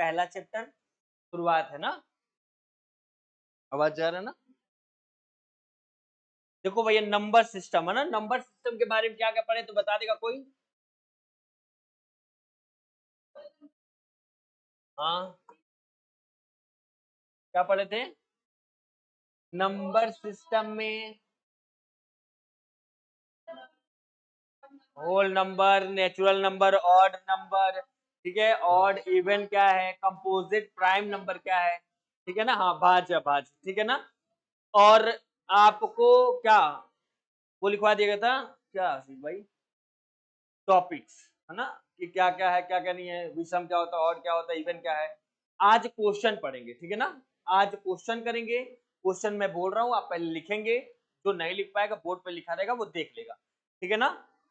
पहला चैप्टर शुरुआत है ना, आवाज जा रहा है ना। देखो भैया नंबर सिस्टम है ना, नंबर सिस्टम के बारे में क्या क्या पढ़े तो बता देगा कोई। हाँ क्या पढ़े थे नंबर सिस्टम में? Whole number, natural number, odd number, ठीक है, ऑड इवन क्या है, कंपोजिट प्राइम नंबर क्या है, ठीक है ना, हाँ भाज्य भाज्य, ठीक है ना। और आपको क्या वो लिखवा दिया गया था क्या आशीष भाई, टॉपिक्स है ना, कि क्या क्या है क्या क्या नहीं है, विषम क्या होता है, ऑड क्या होता है, इवन क्या है। आज क्वेश्चन पढ़ेंगे, ठीक है ना, आज क्वेश्चन करेंगे। क्वेश्चन मैं बोल रहा हूँ, आप पहले लिखेंगे, जो नहीं लिख पाएगा बोर्ड पे लिखा रहेगा वो देख लेगा, ठीक है ना।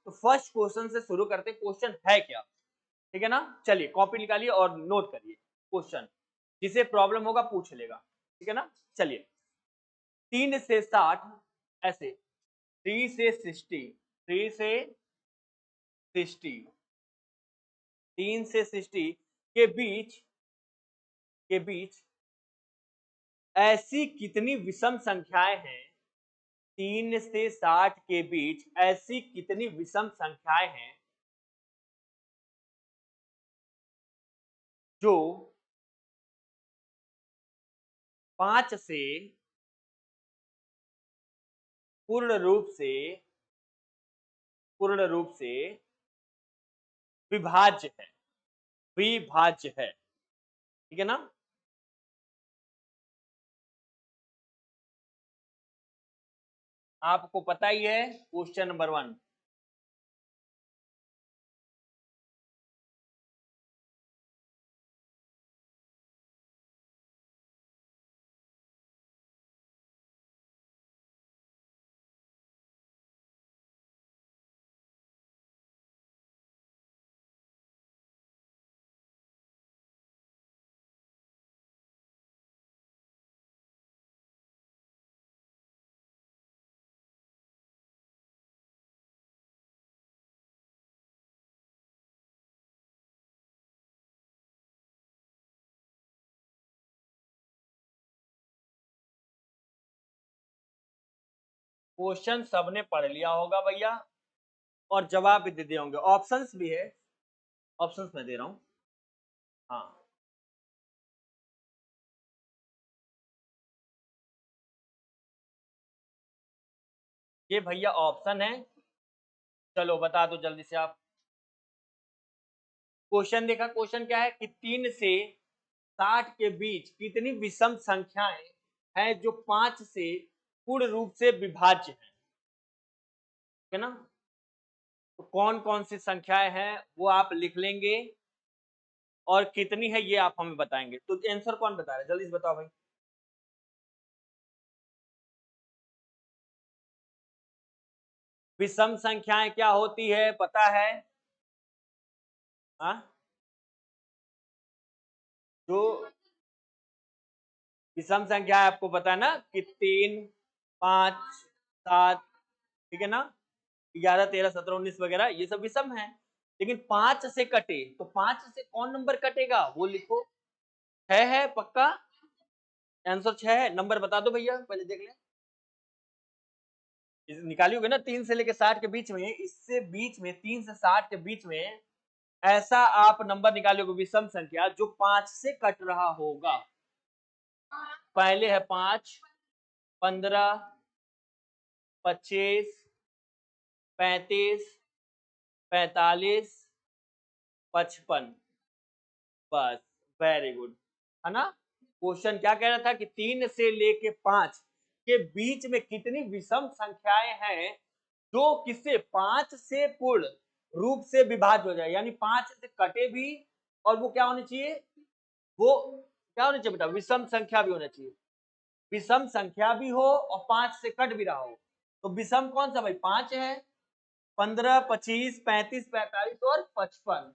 तो फर्स्ट क्वेश्चन से शुरू करते, क्वेश्चन है क्या, ठीक है ना। चलिए कॉपी निकालिए और नोट करिए क्वेश्चन, जिसे प्रॉब्लम होगा पूछ लेगा, ठीक है ना। चलिए 3 से 60 ऐसे, 3 से 60, 3 से 60, 3 से 60 के बीच ऐसी कितनी विषम संख्याएं हैं, 3 से 60 के बीच ऐसी कितनी विषम संख्याएं हैं जो 5 से पूर्ण रूप से विभाज्य है, विभाज्य है, ठीक है ना। आपको पता ही है क्वेश्चन नंबर 1, क्वेश्चन सबने पढ़ लिया होगा भैया, और जवाब भी दे दिए होंगे, ऑप्शंस भी है, ऑप्शंस मैं दे रहा हूं। हाँ ये भैया ऑप्शन है, चलो बता दो जल्दी से आप। क्वेश्चन देखा, क्वेश्चन क्या है कि 3 से 60 के बीच कितनी विषम संख्याएं हैं जो 5 से पूर्ण रूप से विभाज्य है, ठीक है ना। तो कौन कौन सी संख्याएं हैं वो आप लिख लेंगे, और कितनी है ये आप हमें बताएंगे। तो आंसर कौन बता रहा है, जल्दी से बताओ भाई। विषम संख्याएं क्या होती है पता है? हाँ जो विषम संख्या है आपको पता है ना, कि 3, 5, 7, ठीक है ना, 11, 13, 17, 19 वगैरह ये सब विषम है। लेकिन 5 से कटे तो 5 से कौन नंबर कटेगा वो लिखो। 6 है पक्का, आंसर 6 है, नंबर बता दो भैया पहले देख ले। निकाली होगी ना 3 से लेके 60 के बीच में, इससे बीच में 3 से 60 के बीच में ऐसा आप नंबर निकालोगे विषम संख्या जो 5 से कट रहा होगा। पहले है 5, 15, 25, 35, 45, 55, बस, वेरी गुड, है ना। क्वेश्चन क्या कह रहा था कि 3 से लेके 5 के बीच में कितनी विषम संख्याएं हैं जो किससे 5 से पूर्ण रूप से विभाज्य हो जाए, यानी 5 से कटे भी, और वो क्या होनी चाहिए, वो क्या होनी चाहिए बेटा, विषम संख्या भी होना चाहिए, विषम संख्या भी हो और 5 से कट भी रहा हो। तो विषम कौन सा भाई, 5 है, 15, 25, 35, 45 और 55,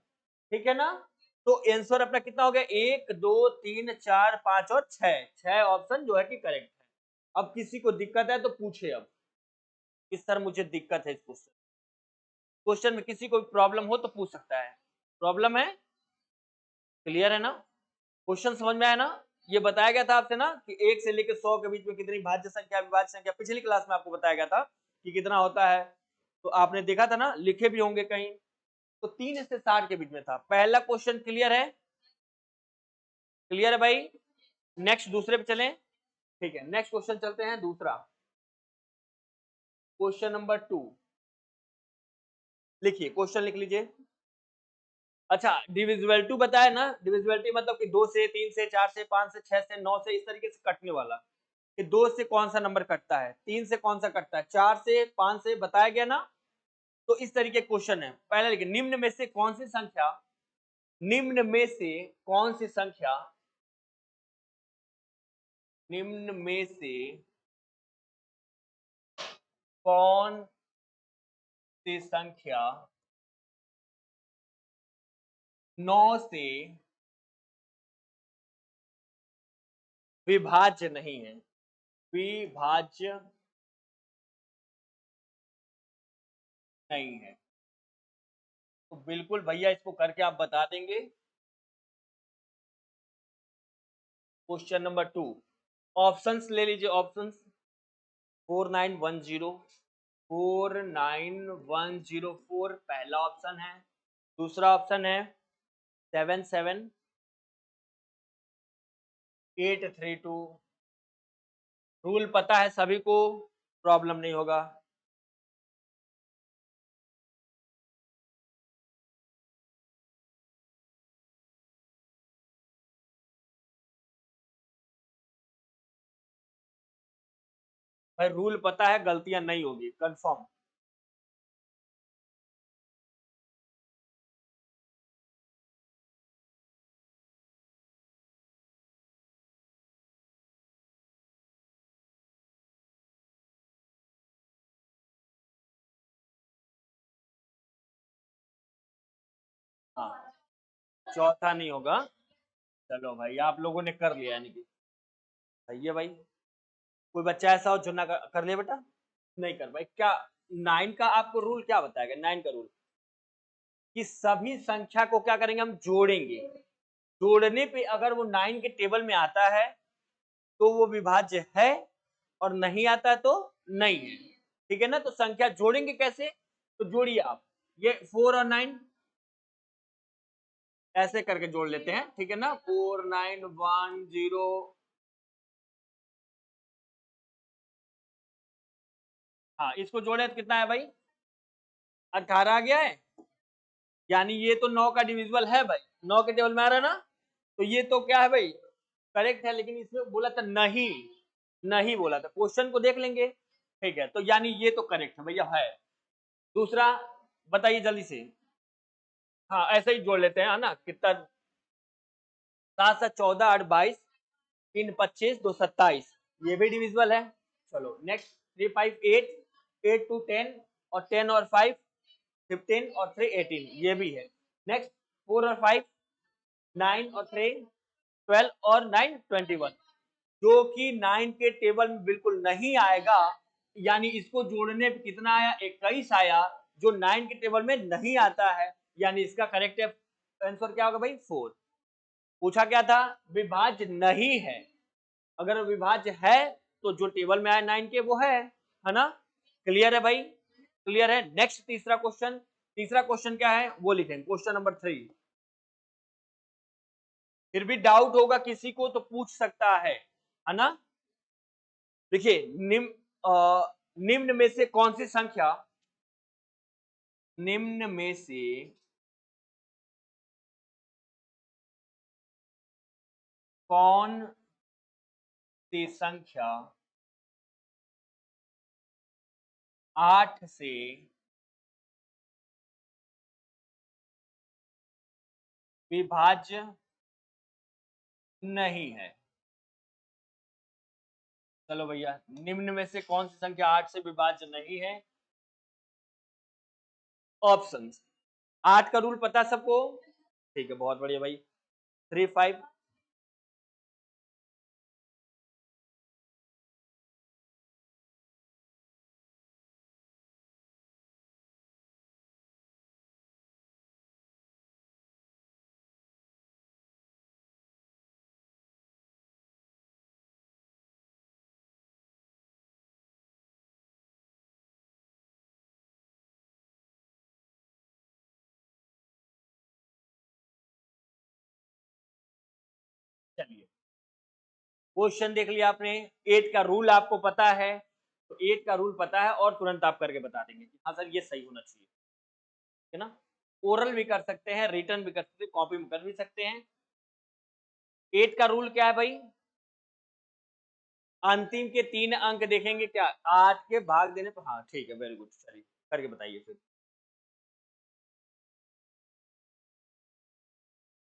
ठीक है ना। तो आंसर अपना कितना हो गया, 1, 2, 3, 4, 5 और 6, 6 ऑप्शन जो है कि करेक्ट है। अब किसी को दिक्कत है तो पूछे, अब कि सर मुझे दिक्कत है इस क्वेश्चन, क्वेश्चन में किसी को प्रॉब्लम हो तो पूछ सकता है। प्रॉब्लम है, क्लियर है ना। क्वेश्चन समझ में आया ना? ये बताया गया था आपसे ना कि 1 से लेकर 100 के बीच में कितनी भाज्य संख्या विभाज्य संख्या पिछली क्लास में आपको बताया गया था कि कितना होता है। तो आपने देखा था ना, लिखे भी होंगे कहीं। तो 3 से 60 के बीच में था। पहला क्वेश्चन क्लियर है? क्लियर है भाई? नेक्स्ट दूसरे पे चलें। ठीक है, नेक्स्ट क्वेश्चन चलते हैं दूसरा। क्वेश्चन नंबर 2 लिखिए, क्वेश्चन लिख लीजिए। अच्छा, डिविजिबिलिटी बताया ना, डिविजिबिलिटी मतलब कि 2 से, 3 से, 4 से, 5 से, 6 से, 9 से, इस तरीके से कटने वाला कि 2 से कौन सा नंबर कटता है, 3 से कौन सा कटता है, 4 से, 5 से, बताया गया ना। तो इस तरीके क्वेश्चन है। पहले लिखिए, निम्न में से कौन सी संख्या, निम्न में से कौन सी संख्या, निम्न में से कौन सी संख्या 9 से विभाज्य नहीं है, विभाज्य नहीं है। तो बिल्कुल भैया इसको करके आप बता देंगे। क्वेश्चन नंबर 2, ऑप्शंस ले लीजिए, ऑप्शंस 4910, 49104 पहला ऑप्शन है। दूसरा ऑप्शन है 77832। रूल पता है सभी को, प्रॉब्लम नहीं होगा। भाई रूल पता है, गलतियां नहीं होगी, कंफर्म। हाँ, चौथा नहीं होगा। चलो भाई, आप लोगों ने कर लिया, यानी कि सही है भाई। कोई बच्चा ऐसा हो जो ना कर ले बेटा? नहीं कर भाई। क्या 9 का आपको रूल क्या बताएगा? 9 का रूल कि सभी संख्या को क्या करेंगे, हम जोड़ेंगे। जोड़ने पे अगर वो 9 के टेबल में आता है तो वो विभाज्य है, और नहीं आता है तो नहीं है। ठीक है ना? तो संख्या जोड़ेंगे कैसे? तो जोड़िए आप, ये 4 और 9 ऐसे करके जोड़ लेते हैं। ठीक है ना? 4910, हाँ, इसको जोड़े तो कितना है भाई? 18 आ गया है। यानी ये तो 9 का डिविजिबल है भाई, 9 के टेबल में आ रहा है ना। तो ये तो क्या है भाई, करेक्ट है। लेकिन इसमें बोला था नहीं, नहीं बोला था। क्वेश्चन को देख लेंगे। ठीक है, तो यानी ये तो करेक्ट है भैया, है। दूसरा बताइए जल्दी से। हाँ, ऐसे ही जोड़ लेते हैं, है ना? कितना? 7 7 14 8 22, 3 25 2 27, ये भी डिविजिबल है। चलो नेक्स्ट, 3 5 8, 8 2 10, और 10 और 5 15, और 3 18, ये भी है। नेक्स्ट 4 और 5 9, और 3 12, और 9 21, जो कि 9 के टेबल में बिल्कुल नहीं आएगा। यानी इसको जोड़ने पे कितना आया? 21 आया, जो 9 के टेबल में नहीं आता है। यानी इसका करेक्ट आंसर क्या होगा भाई? 4। पूछा क्या था? विभाज्य नहीं है। अगर विभाज्य है तो जो टेबल में आया 9 के, वो है ना? क्लियर है भाई? क्लियर है। नेक्स्ट तीसरा क्वेश्चन। तीसरा क्वेश्चन क्या है वो लिखेंगे, क्वेश्चन नंबर 3। फिर भी डाउट होगा किसी को तो पूछ सकता है ना? देखिए, निम्न में से कौन सी संख्या, निम्न में से कौन सी संख्या 8 से विभाज्य नहीं है? चलो भैया, निम्न में से कौन सी संख्या 8 से विभाज्य नहीं है? ऑप्शंस, 8 का रूल पता है सबको? ठीक है, बहुत बढ़िया भाई। 3 5 क्वेश्चन देख लिया आपने, 8 का रूल आपको पता है, तो 8 का रूल पता है और तुरंत आप करके बता देंगे हाँ सर ये सही होना चाहिए, है ना। ओरल भी कर सकते हैं, रिटर्न भी कर सकते हैं, कॉपी में कर भी सकते हैं। 8 का रूल क्या है भाई, अंतिम के 3 अंक देखेंगे क्या, 8 के भाग देने पर, हाँ ठीक है, वेरी गुड, चलिए करके बताइए फिर।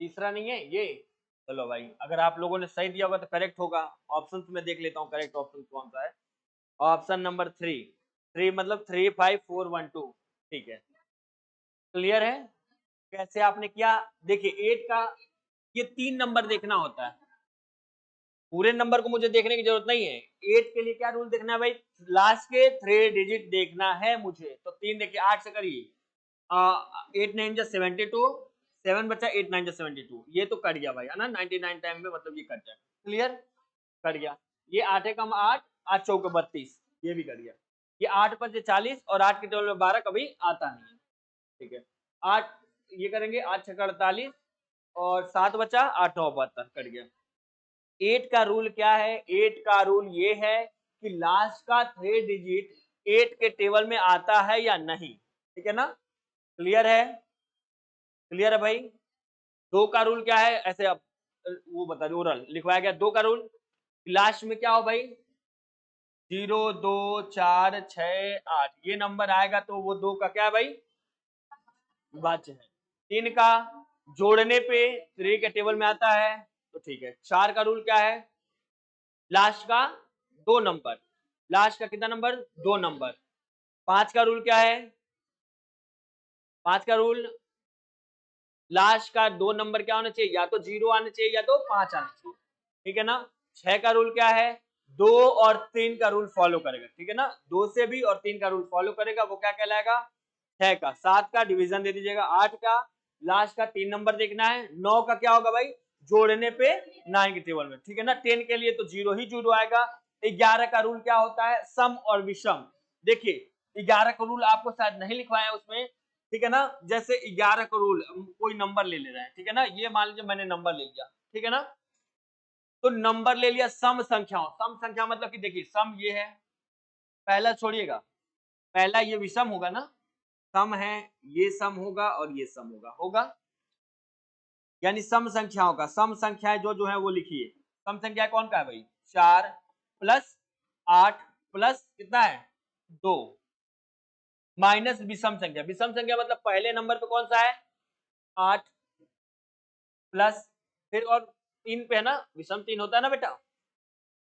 तीसरा नहीं है ये, चलो भाई अगर आप लोगों ने सही दिया होगा तो करेक्ट होगा। ऑप्शन में देख लेता हूँ करेक्ट ऑप्शन कौन सा है। ऑप्शन नंबर 3, 3 मतलब 35412, ठीक है, क्लियर है। कैसे आपने किया, देखिए 8 का ये 3 नंबर देखना होता है, पूरे नंबर को मुझे देखने की जरूरत नहीं है। 8 के लिए क्या रूल देखना है भाई, लास्ट के 3 डिजिट देखना है मुझे, तो 3 देखिए 8 से करिए, 8 9 जा 72, 7 बचा, 8 9 जा 72, ये तो कट गया भाई, है ना, 99 टाइम में मतलब ये कट जाए, क्लियर, कट गया। ये 8 एकम 8, 8 चौके 32, ये भी कट गया। ये 8 5 40 और 8 के टेबल में 12 कभी आता नहीं है, ठीक है। 8 ये करेंगे, 8 6 48 और 7 बचा, 8 9 72, कट गया। 8 का रूल क्या है, 8 का रूल ये है कि लास्ट का 3 डिजिट 8 के टेबल में आता है या नहीं, ठीक है ना, क्लियर है, क्लियर है भाई। 2 का रूल क्या है, ऐसे अब वो बता दो, ओरल लिखवाया गया। 2 का रूल लास्ट में क्या हो भाई, 0 2 4 6 8, ये नंबर आएगा तो वो 2 का क्या है भाई, वाच्य है। 3 का जोड़ने पे 3 के टेबल में आता है, तो ठीक है। 4 का रूल क्या है, लास्ट का 2 नंबर, लास्ट का कितना नंबर, 2 नंबर। 5 का रूल क्या है, 5 का रूल लास्ट का 2 नंबर क्या होना चाहिए, या तो 0 आना चाहिए या तो 5 आना चाहिए, ठीक है ना। 6 का रूल क्या है, 2 और 3 का रूल फॉलो करेगा, ठीक है ना, 2 से भी और 3 का रूल फॉलो करेगा, वो क्या कहलाएगा, 6 का। 7 का डिवीजन दे दीजिएगा, 8 का लास्ट का 3 नंबर देखना है, 9 का क्या होगा भाई, जोड़ने पे 9 के टेबल में, ठीक है ना। 10 के लिए तो 0 ही 0 आएगा। 11 का रूल क्या होता है, सम और विषम। देखिए 11 का रूल आपको शायद नहीं लिखवाया उसमें, ठीक है ना। जैसे 11 का रूल, कोई नंबर ले रहा है, ठीक है ना, ये मान लीजिए मैंने नंबर ले लिया, ठीक है ना, तो नंबर ले लिया सम संख्याओं, सम संख्या मतलब कि देखिए सम ये है, पहला छोड़िएगा, पहला ये विषम होगा ना, सम है, ये सम होगा और ये सम होगा, होगा यानी सम संख्याओं का, सम संख्याएं जो जो है वो लिखिए। सम संख्या कौन का है भाई, 4 प्लस 8 प्लस कितना है 2 माइनस विषम संख्या, विषम संख्या मतलब पहले नंबर पे कौन सा है 8 प्लस, फिर और 3 पे है ना, विषम 3 होता है ना बेटा,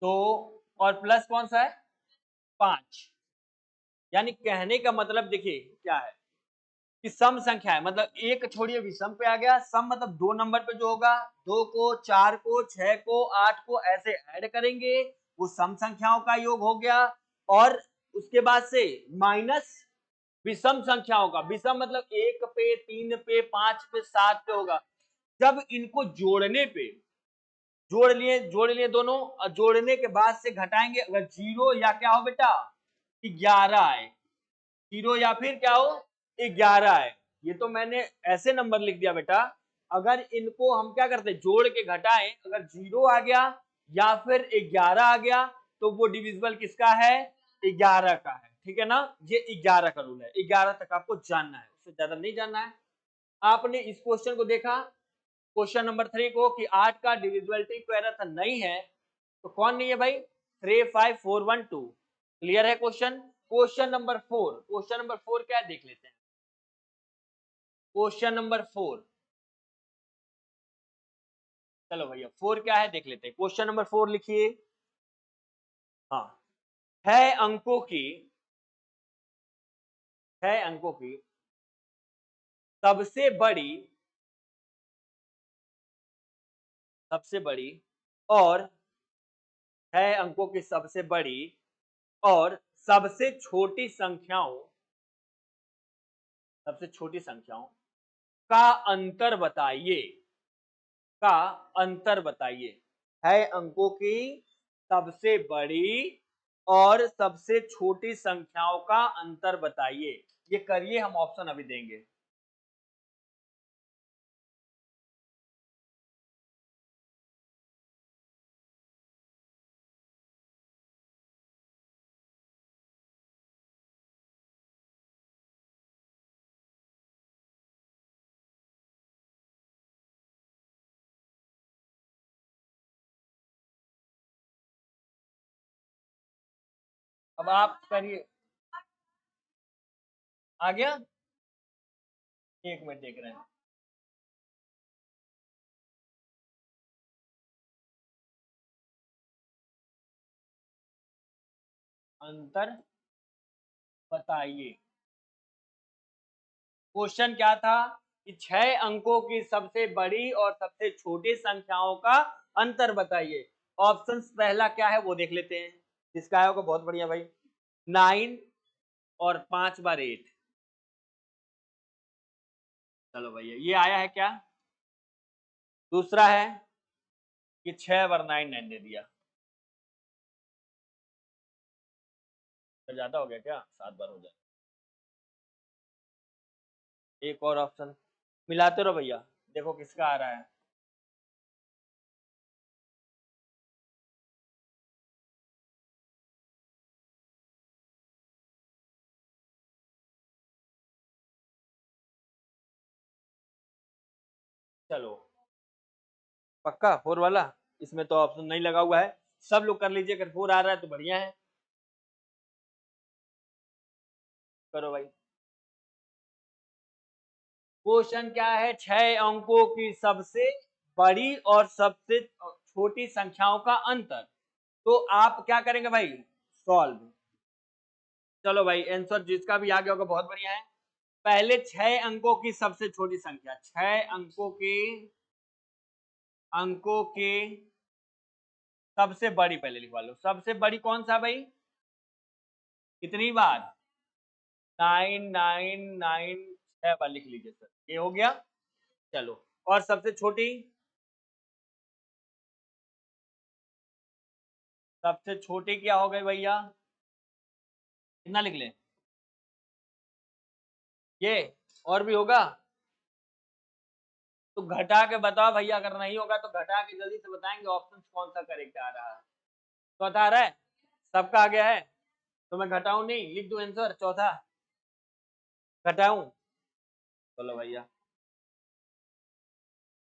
तो और प्लस कौन सा है 5। यानी कहने का मतलब देखिए क्या है कि सम संख्या है, मतलब एक छोड़िए विषम पे आ गया, सम मतलब 2 नंबर पे जो होगा, 2 को 4 को 6 को 8 को ऐसे ऐड करेंगे, वो सम संख्याओं का योग हो गया। और उसके बाद से माइनस विषम संख्याओं का, विषम मतलब 1 पे 3 पे 5 पे 7 पे होगा। जब इनको जोड़ लिए दोनों, और जोड़ने के बाद से घटाएंगे, अगर 0 या क्या हो बेटा 11 आए, 0 या फिर क्या हो 11 आए, ये तो मैंने ऐसे नंबर लिख दिया बेटा। अगर इनको हम क्या करते जोड़ के घटाएं, अगर 0 आ गया या फिर 11 आ गया, तो वो डिविजिबल किसका है 11 का है, ठीक है ना। ये 11 का रूल है, 11 तक आपको जानना है, उससे ज्यादा नहीं जानना है। आपने इस क्वेश्चन को देखा, क्वेश्चन नंबर 3 को, कि 8 का डिविजिबिलिटी क्वेरथ नहीं है, तो कौन नहीं है भाई 35412, क्लियर है question. Question number 4, question number 4 क्या है देख लेते हैं। क्वेश्चन नंबर 4, चलो भैया 4 क्या है देख लेते हैं। क्वेश्चन नंबर 4 लिखिए, हाँ, 6 अंकों की, 6 अंकों की सबसे बड़ी, सबसे बड़ी और 6 अंकों की सबसे बड़ी और सबसे छोटी संख्याओं, सबसे छोटी संख्याओं का अंतर बताइए, का अंतर बताइए। 6 अंकों की सबसे बड़ी और सबसे छोटी संख्याओं का अंतर बताइए। ये करिए, हम ऑप्शन अभी देंगे। अब आप करिए, आ गया? एक मिनट देख रहे हैं। अंतर बताइए। क्वेश्चन क्या था कि 6 अंकों की सबसे बड़ी और सबसे छोटी संख्याओं का अंतर बताइए। ऑप्शंस पहला क्या है वो देख लेते हैं। जिसका आया होगा बहुत बढ़िया भाई। 9 और 5 बार 8। चलो भैया ये आया है क्या? दूसरा है कि 6 बार 9 9 दे दिया। तो ज्यादा हो गया क्या? 7 बार हो जाए। एक और ऑप्शन मिलाते रहो भैया, देखो किसका आ रहा है। चलो पक्का 4 वाला, इसमें तो ऑप्शन नहीं लगा हुआ है। सब लोग कर लीजिए, अगर 4 आ रहा है तो बढ़िया है। करो भाई। क्वेश्चन क्या है? 6 अंकों की सबसे बड़ी और सबसे छोटी संख्याओं का अंतर। तो आप क्या करेंगे भाई? सॉल्व। चलो भाई आंसर जिसका भी आ गया होगा बहुत बढ़िया है। पहले 6 अंकों की सबसे छोटी संख्या, 6 अंकों के सबसे बड़ी पहले लिखवा लो। सबसे बड़ी कौन सा भाई? कितनी बार? 999 6 बार लिख लीजिए सर, ये हो गया। चलो और सबसे छोटी? सबसे छोटी क्या हो गई भैया? कितना लिख लें? ये और भी होगा तो घटा के बताओ भैया, अगर नहीं होगा तो घटा के जल्दी से बताएंगे ऑप्शन कौन सा करेक्ट आ रहा है। चौथा आ रहा है? सबका आ गया है तो मैं घटाऊं नहीं, लिख दूं आंसर चौथा? घटाऊं? चलो भैया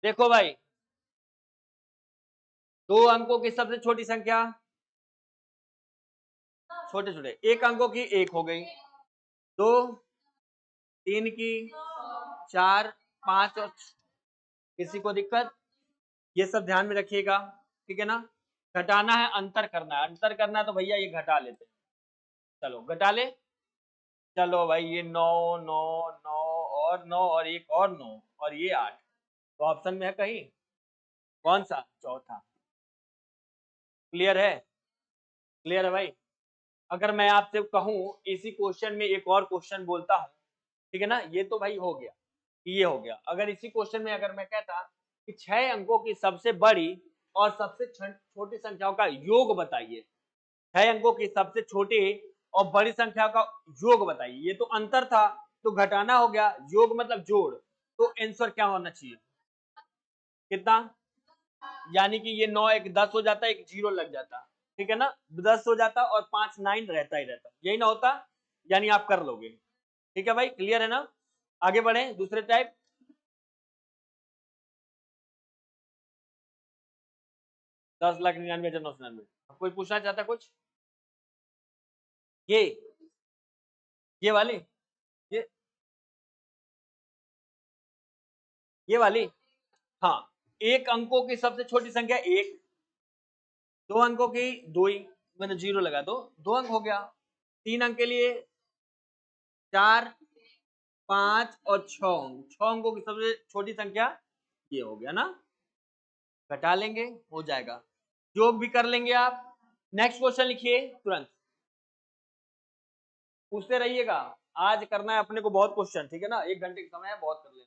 देखो भाई, 2 अंकों की सबसे छोटी संख्या, छोटे छोटे, 1 अंकों की 1 हो गई, 2 3 की 4 5 और किसी को दिक्कत? ये सब ध्यान में रखिएगा, ठीक है ना। घटाना है, अंतर करना है, अंतर करना है तो भैया ये घटा लेते हैं। चलो घटा ले। चलो भाई ये 9 9 9 और 9 और एक और 9 और ये 8, तो ऑप्शन में है कहीं? कौन सा? चौथा। क्लियर है? क्लियर है भाई? अगर मैं आपसे कहूं इसी क्वेश्चन में एक और क्वेश्चन बोलता हूं, ठीक है ना, ये तो भाई हो गया, ये हो गया। अगर इसी क्वेश्चन में अगर मैं कहता कि 6 अंकों की सबसे बड़ी और सबसे छोटी संख्याओं का योग बताइए, 6 अंकों की सबसे छोटी और बड़ी संख्या का योग बताइए, ये तो अंतर था तो घटाना हो गया, योग मतलब जोड़, तो आंसर क्या होना चाहिए? कितना? यानी कि ये 9 एक 10 हो जाता, एक जीरो लग जाता, ठीक है ना, 10 हो जाता और 5 9 रहता ही रहता, यही ना होता? यानी आप कर लोगे। ठीक है भाई, क्लियर है ना? आगे बढ़े दूसरे टाइप। 10,99,999। कोई पूछना चाहता कुछ? ये ये वाली, ये ये वाली। हाँ, 1 अंकों की सबसे छोटी संख्या 1, 2 अंकों की 2 ही, मैंने जीरो लगा दो, 2 अंक हो गया, 3 अंक के लिए 4 5 और 6 अंक, 6 अंकों की सबसे छोटी संख्या ये हो गया ना। घटा लेंगे हो जाएगा, योग भी कर लेंगे आप। नेक्स्ट क्वेश्चन लिखिए तुरंत, पूछते रहिएगा। आज करना है अपने को बहुत क्वेश्चन, ठीक है ना, 1 घंटे का समय है, बहुत कर लेना।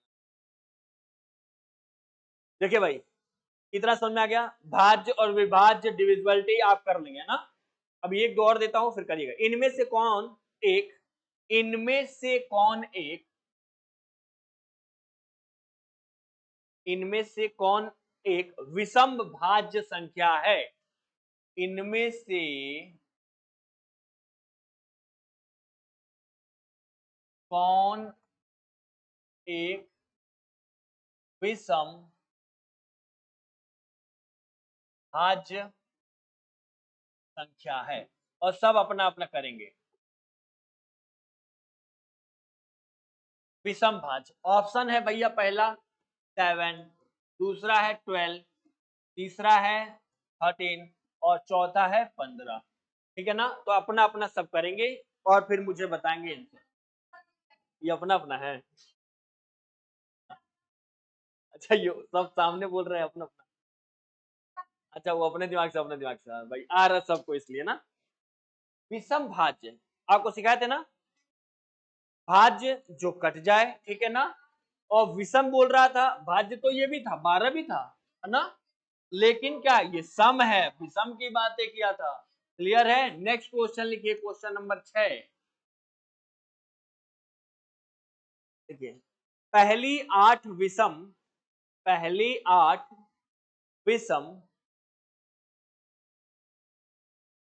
देखिए भाई कितना समझ में आ गया? भाज्य और विभाज्य डिविजिबिलिटी आप कर लेंगे ना। अब एक दो और देता हूं फिर करिएगा। एक इनमें से कौन एक इनमें से कौन एक विषम भाज्य संख्या है? इनमें से कौन एक विषम भाज्य संख्या है? और सब अपना अपना करेंगे। विषम भाज्य ऑप्शन है भैया, पहला 7, दूसरा है 12, तीसरा है 13 और चौथा है 15। ठीक है ना, तो अपना अपना सब करेंगे और फिर मुझे बताएंगे आंसर। ये अपना अपना है। अच्छा, ये सब सामने बोल रहे हैं अपना अपना। अच्छा, वो अपने दिमाग से, अपने दिमाग से। हाँ भाई, आ रहा सबको इसलिए ना। विषम भाज्य आपको सिखाए थे ना, भाज्य जो कट जाए, ठीक है ना। और विषम बोल रहा था, भाज्य तो ये भी था, 12 भी था, है ना। लेकिन क्या ये सम है, विषम की बातें किया था। क्लियर है। नेक्स्ट क्वेश्चन लिखिए, क्वेश्चन नंबर 6। देखिए, पहली 8 विषम, पहली 8 विषम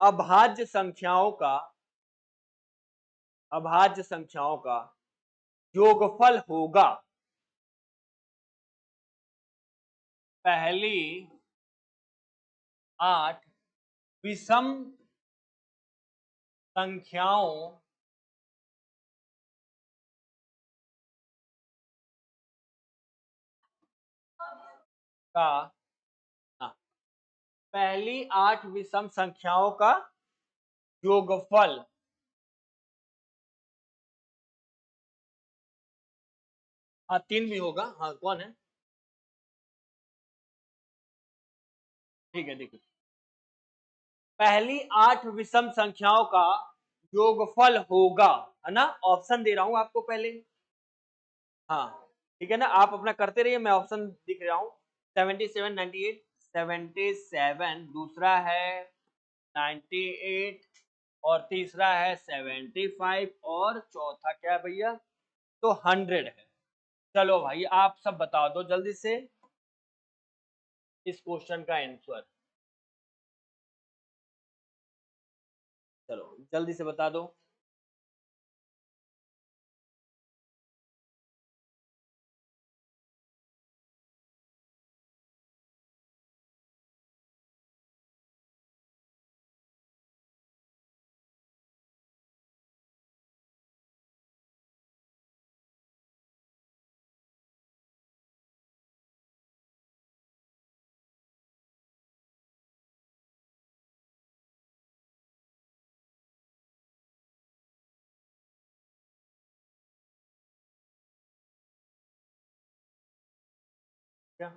अभाज्य संख्याओं का, अभाज्य संख्याओं का योगफल होगा। पहली 8 विषम संख्याओं का, हाँ, पहली 8 विषम संख्याओं का योगफल, हाँ 3 भी होगा। हाँ, कौन है? ठीक है, देखिए, पहली 8 विषम संख्याओं का योगफल होगा, है ना। ऑप्शन दे रहा हूं आपको पहले। हाँ, ठीक है ना, आप अपना करते रहिए, मैं ऑप्शन दिख रहा हूँ। 77, 98, 77, दूसरा है 98 और तीसरा है 75 और चौथा क्या है भैया, तो 100 है। चलो भाई, आप सब बता दो जल्दी से इस क्वेश्चन का आंसर। चलो जल्दी से बता दो। क्या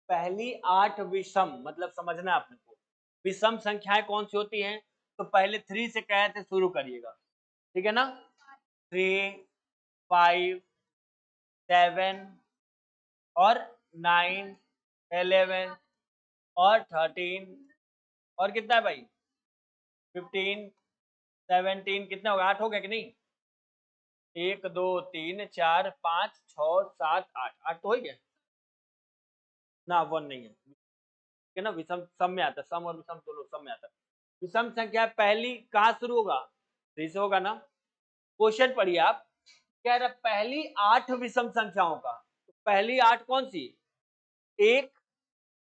पहली 8 विषम मतलब समझना आपने को, विषम संख्याएं कौन सी होती हैं, तो पहले 3 से कहे थे शुरू करिएगा, ठीक है ना। 3, 5, 7 और 9, 11 और 13 और कितना है भाई, 15, 17, कितना होगा, 8 हो गया कि नहीं। 1, 2, 3, 4, 5, 6, 7, 8, 8 तो हो गया ना, 1 नहीं है, ठीक है ना। विषम सम में आता है, सम और विषम दोनों सम में आता है। विषम संख्या पहली कहाँ शुरू होगा, 3 से होगा ना। क्वेश्चन पढ़िए आप, कह रहा पहली 8 विषम संख्याओं का, तो पहली 8 कौन सी, 1,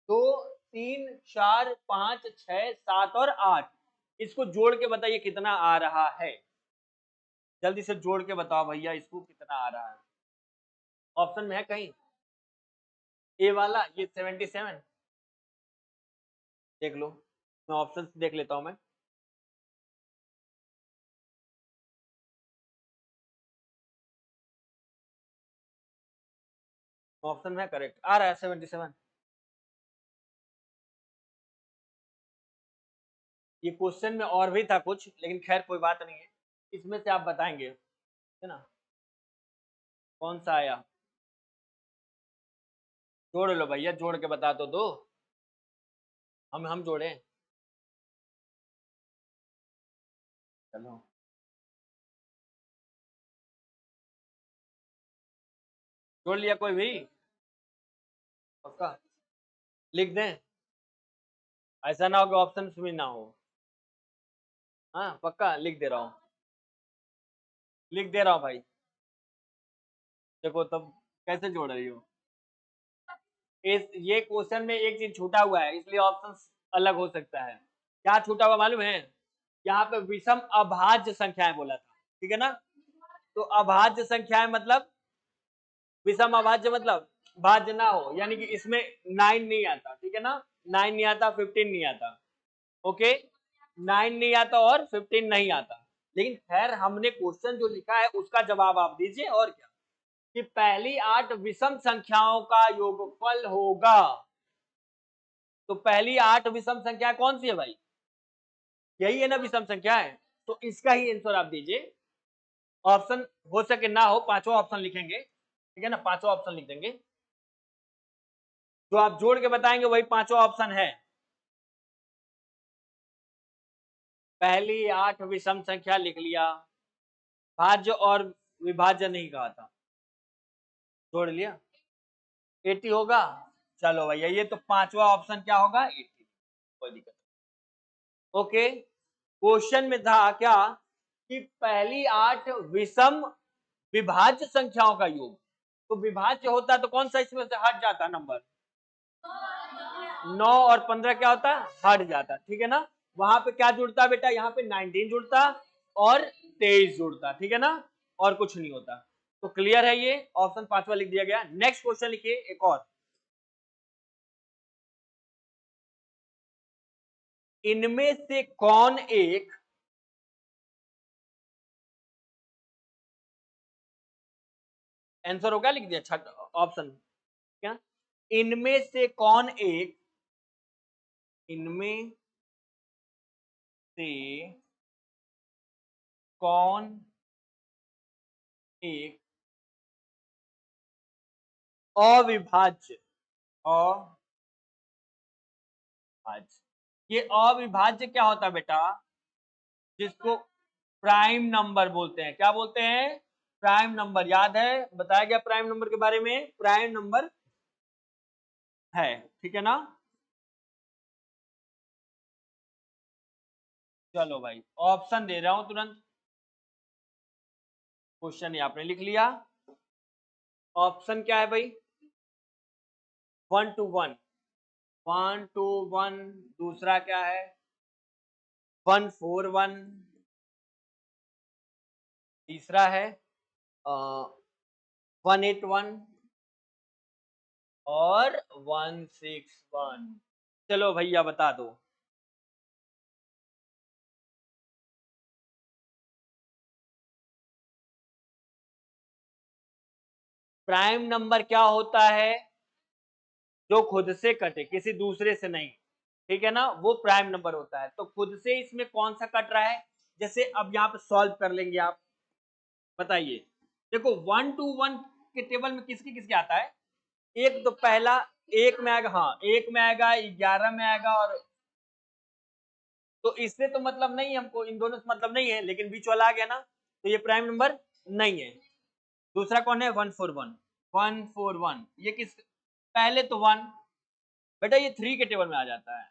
2, 3, 4, 5, 6, 7 और 8, इसको जोड़ के बताइए कितना आ रहा है। जल्दी से जोड़ के बताओ भैया, इसको कितना आ रहा है। ऑप्शन में है कहीं ए वाला, ये 77, देख लो, मैं ऑप्शन देख लेता हूं मैं। ऑप्शन में करेक्ट आ रहा है 77। ये क्वेश्चन में और भी था कुछ, लेकिन खैर कोई बात नहीं है, इसमें से आप बताएंगे, है ना, कौन सा आया। जोड़ लो भैया, जोड़ के बता तो दो, हम जोड़े। चलो, जोड़ लिया कोई भी, पक्का लिख दें, ऐसा ना हो कि ऑप्शन भी ना हो। हाँ पक्का लिख दे रहा हूँ, लिख दे रहा हूँ भाई। देखो तब कैसे जोड़ रही हो, इस ये क्वेश्चन में एक चीज छूटा हुआ है, इसलिए ऑप्शन अलग हो सकता है, क्या छूटा हुआ मालूम है? यहाँ पे विषम अभाज्य संख्याएं बोला था, ठीक है ना? तो अभाज्य संख्याएं मतलब, विषम अभाज्य मतलब भाज्य ना हो, यानी कि इसमें 9 नहीं आता, ठीक है ना? 9 नहीं आता, 15 नहीं आता, ओके? 9 नहीं आता और 15 नहीं आता, लेकिन खैर हमने क्वेश्चन जो लिखा है उसका जवाब आप दीजिए, और क्या, कि पहली 8 विषम संख्याओं का योगफल होगा। तो पहली 8 विषम संख्या कौन सी है भाई? यही है ना विषम संख्या है, तो इसका ही आंसर आप दीजिए। ऑप्शन हो सके ना हो, पांचवा ऑप्शन लिखेंगे, ठीक है ना? पांचवा ऑप्शन लिख देंगे, जो आप जोड़ के बताएंगे वही पांचवा ऑप्शन है। पहली 8 विषम संख्या लिख लिया, भाज्य और विभाज्य नहीं कहा था, जोड़ लिया, 80 होगा। चलो भैया, ये तो पांचवा ऑप्शन क्या होगा? 80, कोई दिक्कत नहीं। ओके, क्वेश्चन में था क्या कि पहली 8 विषम विभाज्य संख्याओं का योग, तो विभाज्य होता तो कौन सा इसमें से हट जाता नंबर? 9 और 15 क्या होता? हट जाता, ठीक है ना? वहां पे क्या जुड़ता बेटा? यहाँ पे 19 जुड़ता और 23 जुड़ता, ठीक है ना? और कुछ नहीं होता। तो क्लियर है, ये ऑप्शन पांचवा लिख दिया गया। नेक्स्ट क्वेश्चन लिखिए एक और, इनमें से कौन एक आंसर होगा, लिख दिया छठ ऑप्शन क्या, इनमें से कौन एक, इनमें से कौन एक अविभाज्य, अविभाज्य, ये अविभाज्य क्या होता है बेटा? जिसको प्राइम नंबर बोलते हैं। क्या बोलते हैं? Prime number. याद है, बताया गया प्राइम नंबर के बारे में, प्राइम नंबर है, ठीक है ना? चलो भाई, ऑप्शन दे रहा हूं तुरंत, क्वेश्चन ही आपने लिख लिया। ऑप्शन क्या है भाई? 1 to 1, 1 to 1, दूसरा क्या है? 141, तीसरा है 181 और 161। चलो भैया बता दो। प्राइम नंबर क्या होता है? जो खुद से कटे, किसी दूसरे से नहीं, ठीक है ना? वो प्राइम नंबर होता है। तो खुद से इसमें कौन सा कट रहा है? जैसे अब यहाँ पे सॉल्व कर लेंगे आप, बताइए। देखो 1 to 1 के टेबल में किसके किसके आता है? एक तो पहला एक में आएगा, हाँ एक में आएगा, 11 में आएगा, और तो इससे तो मतलब नहीं है हमको, इन दोनों से मतलब नहीं है, लेकिन बीच वाला आ गया ना, तो ये प्राइम नंबर नहीं है। दूसरा कौन है? 141, 141 ये किस, पहले तो 1, बेटा ये 3 के टेबल में आ जाता है।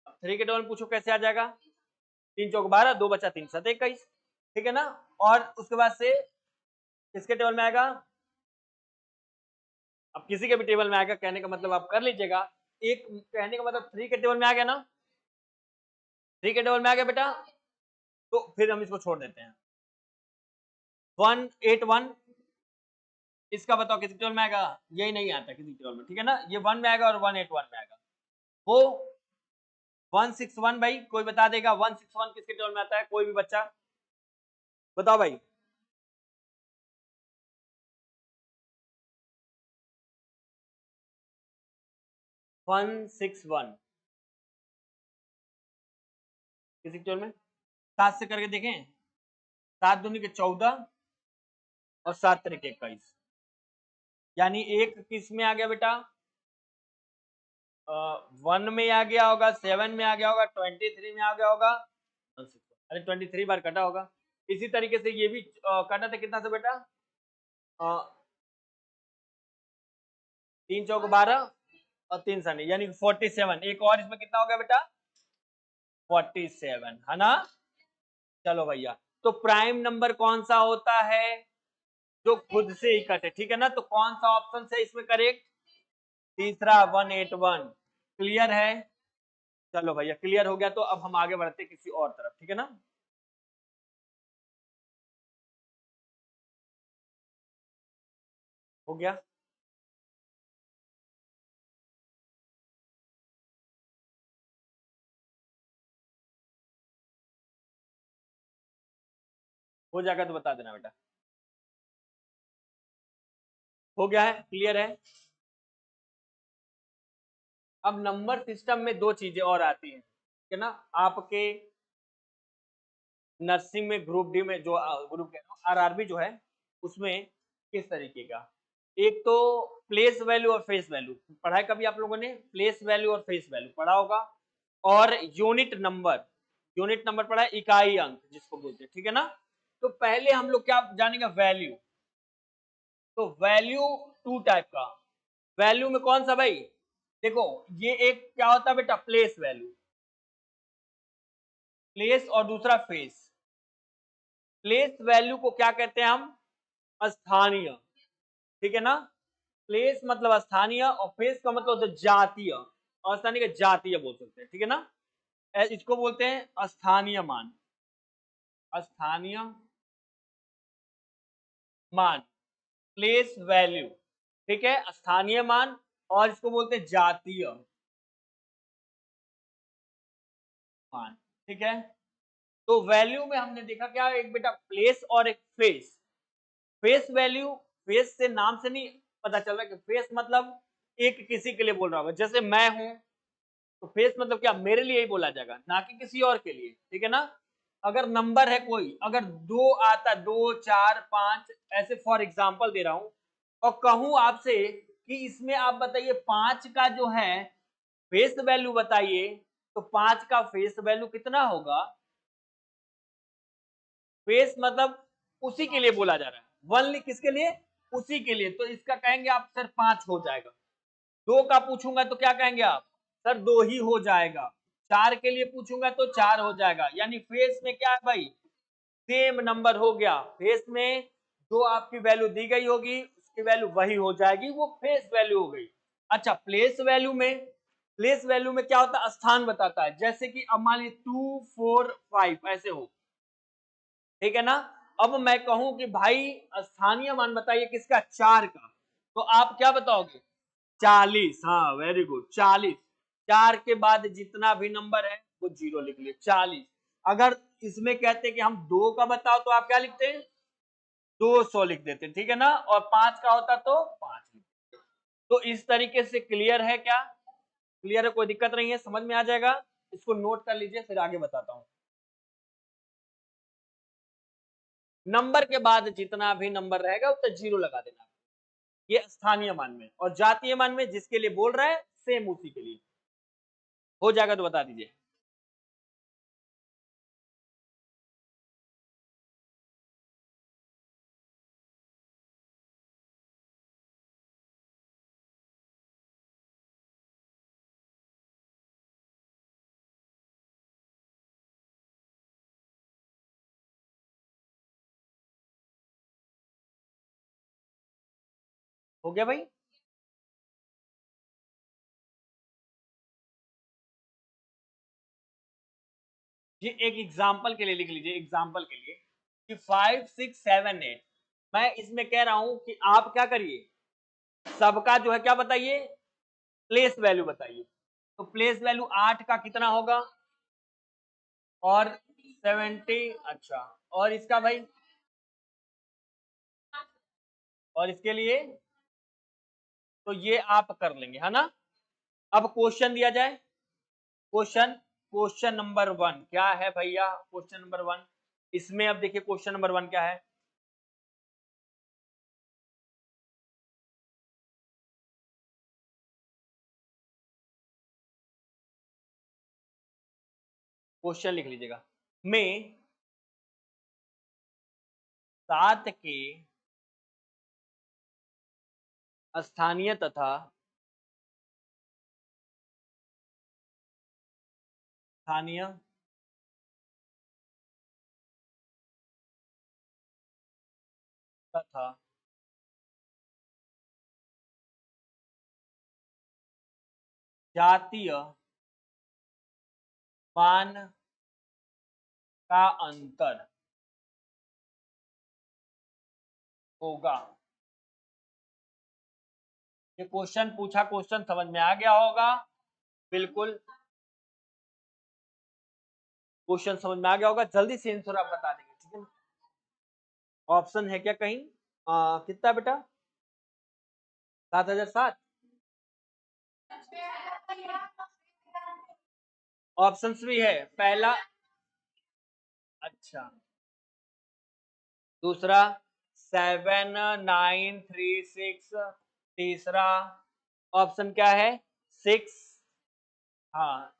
अब 3 के टेबल में पूछो कैसे आ जाएगा? 3 चौक 12, 2 बचा 3 7 21, ठीक है ना? और उसके बाद से किसके टेबल में आएगा? अब किसी के भी टेबल में आएगा, कहने का मतलब आप कर लीजिएगा। एक कहने का मतलब 3 के टेबल में आ गया ना, 3 के टेबल में आ गया बेटा, तो फिर हम इसको छोड़ देते हैं। 181 इसका बताओ किसी टेबल में आएगा? यही नहीं आता किसी टेबल में, ठीक है ना? ये 1 में आएगा और 181 में आएगा। वो 161 भाई, कोई बता देगा 161 किसके टेबल में आता है? कोई भी बच्चा बताओ भाई। 161 किसी टेबल में, 7 से करके देखें, 7 दूनी के 14 और 7 तरीके 21, यानी एक किस में आ गया बेटा? 1 में आ गया होगा, 7 में आ गया होगा, 23 में आ गया होगा, अरे 23 बार कटा होगा। इसी तरीके से ये भी कटा था कितना से बेटा? 3 चौक 12 और 3 सनी, यानी 47। एक और इसमें कितना हो गया बेटा? 47, है ना? चलो भैया, तो प्राइम नंबर कौन सा होता है? जो खुद से ही कटे, ठीक है ना? तो कौन सा ऑप्शन से इसमें करेक्ट? तीसरा 181। क्लियर है? चलो भैया क्लियर हो गया, तो अब हम आगे बढ़ते किसी और तरफ, ठीक है ना। हो गया। हो जाएगा तो बता देना बेटा। हो गया है, क्लियर है। अब नंबर सिस्टम में दो चीजें और आती हैं, ठीक है ना। आपके नर्सिंग में ग्रुप डी में जो ग्रुप कह रहा हूँ आरआरबी जो है, उसमें किस तरीके का, एक तो प्लेस वैल्यू और फेस वैल्यू पढ़ा है कभी आप लोगों ने, प्लेस वैल्यू और फेस वैल्यू पढ़ा होगा, और यूनिट नंबर, यूनिट नंबर पढ़ा है, इकाई अंक जिसको बोलते हैं, ठीक है ना। तो पहले हम लोग क्या जानेंगे, वैल्यू। तो वैल्यू टू टाइप का, वैल्यू में कौन सा भाई, देखो ये एक क्या होता है बेटा, प्लेस वैल्यू, प्लेस, और दूसरा फेस। प्लेस वैल्यू को क्या कहते हैं हम, स्थानीय, ठीक है ना। प्लेस मतलब स्थानीय, और फेस का मतलब होता है जातीय, और स्थानीय का जातीय बोल सकते हैं, ठीक है ना। इसको बोलते हैं स्थानीय मान, स्थानीय मान, प्लेस वैल्यू, ठीक है, स्थानीय मान, और इसको बोलते हैं जातीय मान, ठीक है। तो वैल्यू में हमने देखा क्या, एक बेटा प्लेस और एक फेस। फेस वैल्यू, फेस से नाम से नहीं पता चल रहा कि फेस मतलब एक किसी के लिए बोल रहा होगा, जैसे मैं हूं, तो फेस मतलब क्या, मेरे लिए ही बोला जाएगा, ना कि किसी और के लिए, ठीक है ना। अगर नंबर है कोई, अगर दो आता, 2 4 5, ऐसे फॉर एग्जाम्पल दे रहा हूं, और कहूं आपसे कि इसमें आप बताइए 5 का जो है फेस वैल्यू बताइए, तो 5 का फेस वैल्यू कितना होगा। फेस मतलब उसी के लिए बोला जा रहा है, वनली किसके लिए, उसी के लिए, तो इसका कहेंगे आप सर 5 हो जाएगा। दो का पूछूंगा तो क्या कहेंगे आप, सर 2 ही हो जाएगा। 4 के लिए पूछूंगा तो 4 हो जाएगा, यानी फेस में क्या है भाई, सेम नंबर हो गया, फेस में जो आपकी वैल्यू दी गई होगी उसकी वैल्यू वही हो जाएगी, वो फेस वैल्यू हो गई। अच्छा, प्लेस वैल्यू में, प्लेस वैल्यू में क्या होता है, स्थान बताता है, जैसे कि अब मान लीजिए 2 4 5 ऐसे हो, ठीक है ना। अब मैं कहूं कि भाई स्थानीय मान बताइए किसका, 4 का, तो आप क्या बताओगे, 40। हाँ वेरी गुड, 40। 4 के बाद जितना भी नंबर है वो 0 लिख लिए, 40। अगर इसमें कहते हैं कि हम 2 का बताओ, तो आप क्या लिखते हैं, 200 लिख देते, ठीक है ना, और 5 का होता तो 5 लिखते। तो इस तरीके से क्लियर है क्या, क्लियर है, कोई दिक्कत नहीं है, समझ में आ जाएगा। इसको नोट कर लीजिए, फिर आगे बताता हूं। नंबर के बाद जितना भी नंबर रहेगा उतना 0 लगा देना, ये स्थानीय मान में, और जातीय मान में जिसके लिए बोल रहा है सेम उसी के लिए। हो जाएगा तो बता दीजिए। हो गया भाई। ये एक एग्जाम्पल के लिए लिख लीजिए, एग्जाम्पल के लिए कि 5 6 7 8, मैं इसमें कह रहा हूं कि आप क्या करिए, सबका जो है क्या बताइए, प्लेस वैल्यू बताइए। तो प्लेस वैल्यू 8 का कितना होगा, और 70, अच्छा, और इसका भाई, और इसके लिए, तो ये आप कर लेंगे, है ना। अब क्वेश्चन दिया जाए, क्वेश्चन, क्वेश्चन नंबर 1 क्या है भैया, क्वेश्चन नंबर 1, इसमें अब देखिए क्वेश्चन नंबर 1 क्या है। क्वेश्चन लिख लीजिएगा, में 7 के स्थानीय तथा स्थानीय तथा जातीय मान का अंतर होगा। ये क्वेश्चन पूछा, क्वेश्चन समझ में आ गया होगा, बिल्कुल क्वेश्चन समझ में आ गया होगा, जल्दी से आंसर आप बता देंगे, ठीक है। ऑप्शन है क्या कहीं? कितना बेटा? 7007। ऑप्शंस भी है, पहला, अच्छा, दूसरा 7936, तीसरा ऑप्शन क्या है? 6। हाँ,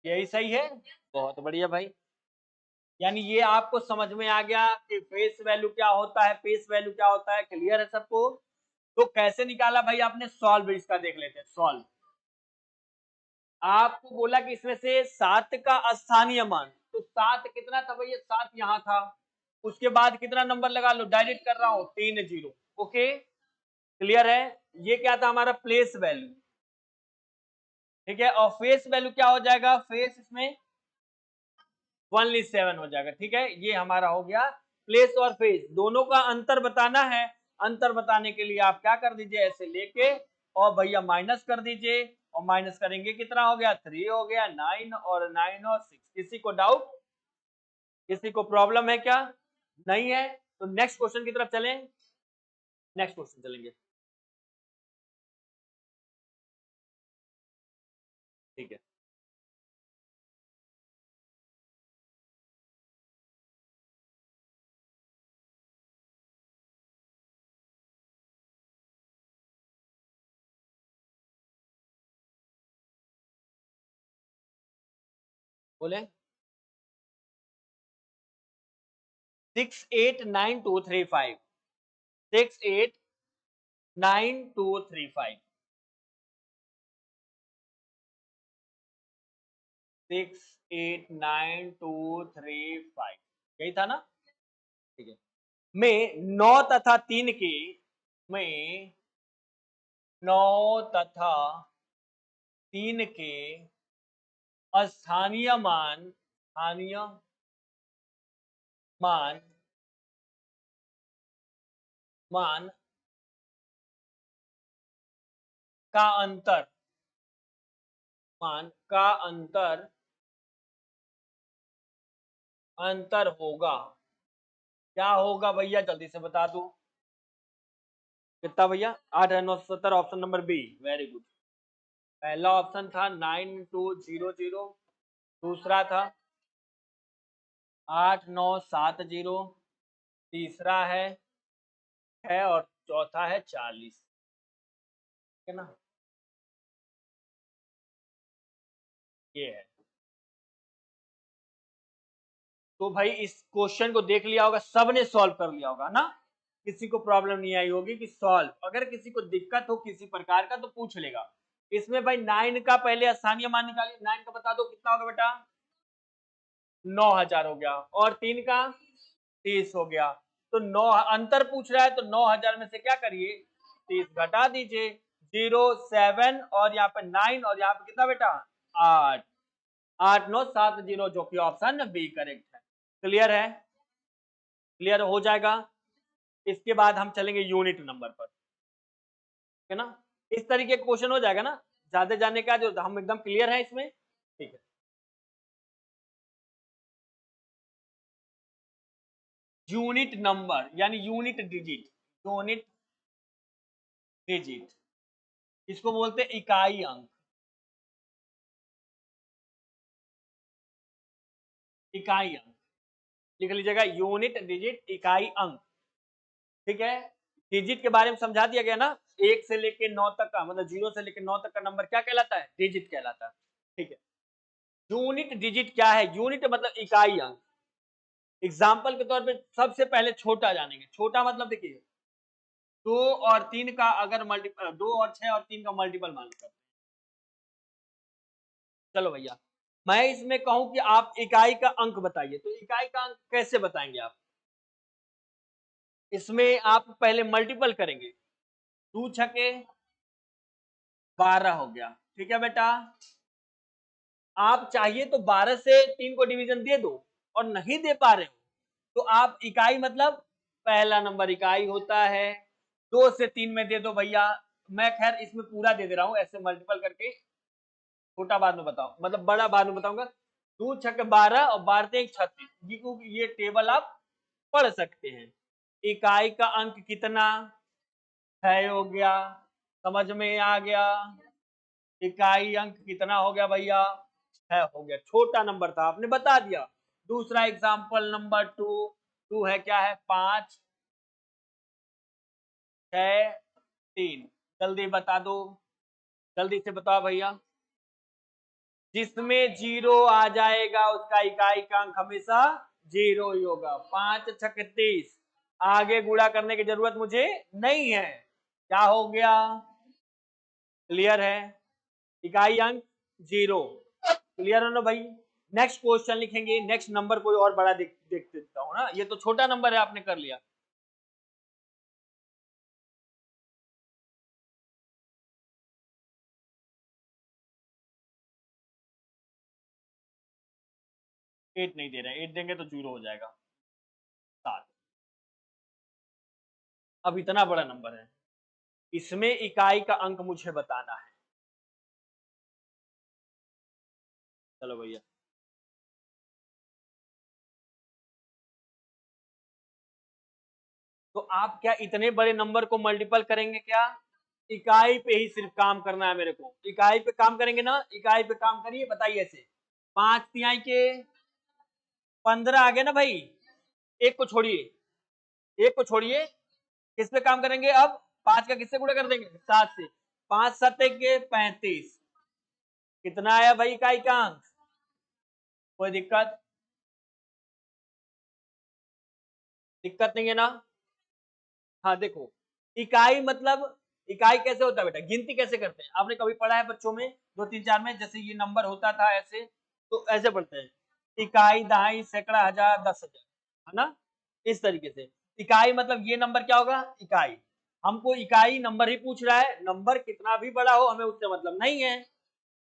यही सही है, बहुत बढ़िया भाई। यानी ये आपको समझ में आ गया कि फेस वैल्यू क्या होता है, फेस वैल्यू क्या होता है, क्लियर है सबको? तो कैसे निकाला भाई आपने? सॉल्व इसका देख लेते हैं, सॉल्व। आपको बोला कि इसमें से 7 का स्थानीय मान, तो 7 कितना था भैया? 7 यहाँ था, उसके बाद कितना नंबर लगा लो, डायरेक्ट कर रहा हूं 3 0। ओके, क्लियर है? ये क्या था हमारा? प्लेस वैल्यू, ठीक है। और फेस वैल्यू क्या हो जाएगा? फेस इसमें 1:7 हो जाएगा, ठीक है। ये हमारा हो गया प्लेस और फेस, दोनों का अंतर बताना है। अंतर बताने के लिए आप क्या कर दीजिए, ऐसे लेके और भैया माइनस कर दीजिए, और माइनस करेंगे कितना हो गया? 3 हो गया, 9 और 9 और 6। किसी को डाउट, किसी को प्रॉब्लम है क्या? नहीं है तो नेक्स्ट क्वेश्चन की तरफ चलें, नेक्स्ट क्वेश्चन चलेंगे, ठीक है। बोले 689235, 689235, 689235, यही था ना? ठीक है। में 9 तथा 3 के, में 9 तथा 3 के स्थानीय मान, स्थानीय मान, मान का अंतर, मान का अंतर, अंतर होगा। क्या होगा भैया? जल्दी से बता दो। कितना भैया? 8 9 70, option number B, very good. पहला ऑप्शन था 9200, दूसरा था 8970, तीसरा है और चौथा है 40, है ना? ये है। तो भाई इस क्वेश्चन को देख लिया होगा, सबने सॉल्व कर लिया होगा ना? किसी को प्रॉब्लम नहीं आई होगी कि सॉल्व, अगर किसी को दिक्कत हो किसी प्रकार का तो पूछ लेगा। इसमें भाई 9 का पहले स्थानीय मान निकालिए, 9 का बता दो कितना होगा बेटा? 9000 हो गया, और 3 का 30 हो गया। तो 9 अंतर पूछ रहा है, तो 9000 में से क्या करिए? 30 घटा दीजिए, 07 और यहाँ पे 9 और यहाँ पे कितना बेटा? 8, 8970, जो कि ऑप्शन बी करेक्ट है। क्लियर है? क्लियर हो जाएगा। इसके बाद हम चलेंगे यूनिट नंबर पर, है ना? इस तरीके का क्वेश्चन हो जाएगा ना, ज्यादा जानने का जो हम एकदम क्लियर है इसमें, ठीक है। यूनिट नंबर यानी यूनिट डिजिट, यूनिट डिजिट, इसको बोलते हैं इकाई अंक, इकाई अंक लिख लीजिएगा, यूनिट डिजिट इकाई अंक, ठीक है। डिजिट के बारे में समझा दिया गया ना, 1 से लेके 9 तक का, मतलब 0 से लेके 9 तक का नंबर क्या कहलाता है? डिजिट कहलाता है, ठीक है। यूनिट डिजिट क्या है? यूनिट मतलब इकाई अंक। एग्जाम्पल के तौर पे सबसे पहले छोटा जानेंगे। छोटा मतलब देखिए 2 और 3 का अगर मल्टीपल, 2 और 6 और 3 का मल्टीपल मान कर, चलो भैया मैं इसमें कहूं कि आप इकाई का अंक बताइए, तो इकाई का अंक कैसे बताएंगे आप? इसमें आप पहले मल्टीपल करेंगे, 2 छके 12 हो गया, ठीक है बेटा। आप चाहिए तो 12 से 3 को डिवीजन दे दो, और नहीं दे पा रहे हो तो आप इकाई मतलब पहला नंबर इकाई होता है। 2 से 3 में दे दो भैया, मैं खैर इसमें पूरा दे दे रहा हूँ ऐसे मल्टीपल करके, छोटा बाद में बताओ, मतलब बड़ा बाद में बताऊंगा। 2 छक्के 12 और 12 तेईस 36, ये टेबल आप पढ़ सकते हैं। इकाई का अंक कितना 6 हो गया, समझ में आ गया। इकाई अंक कितना हो गया भैया 6 हो गया, छोटा नंबर था आपने बता दिया। दूसरा एग्जाम्पल नंबर 2 है, क्या है 5 6 3, जल्दी बता दो, जल्दी से बताओ भैया। जिसमें 0 आ जाएगा उसका इकाई का अंक हमेशा 0 ही होगा। 5 छक्के 30, आगे गुणा करने की जरूरत मुझे नहीं है। क्या हो गया, क्लियर है, इकाई अंक 0, क्लियर है ना भाई। नेक्स्ट क्वेश्चन लिखेंगे, नेक्स्ट नंबर कोई और बड़ा देख देता हूँ ना, ये तो छोटा नंबर है आपने कर लिया। एट नहीं दे रहे, 8 देंगे तो 0 हो जाएगा 7। अब इतना बड़ा नंबर है, इसमें इकाई का अंक मुझे बताना है। चलो भैया, तो आप क्या इतने बड़े नंबर को मल्टीपल करेंगे क्या? इकाई पे ही सिर्फ काम करना है मेरे को, इकाई पे काम करेंगे ना, इकाई पे काम करिए, बताइए ऐसे। 5 तिहाई के 15 आ गए ना भाई, एक को छोड़िए, एक को छोड़िए, किस पे काम करेंगे अब? 5 का किससे गुणा कर देंगे? 7 से। 5 7 के 35, कितना आया भाई इकाई का अंक? कोई दिक्कत? दिक्कत नहीं है ना? हाँ देखो, इकाई मतलब, इकाई कैसे होता है बेटा, गिनती कैसे करते हैं, आपने कभी पढ़ा है बच्चों में 2 3 4 में, जैसे ये नंबर होता था ऐसे, तो ऐसे पढ़ते हैं, इकाई दहाई सैकड़ा हजार 10,000, है ना, इस तरीके से। इकाई मतलब ये नंबर क्या होगा, इकाई। हमको इकाई नंबर ही पूछ रहा है, नंबर कितना भी बड़ा हो हमें उससे मतलब नहीं है।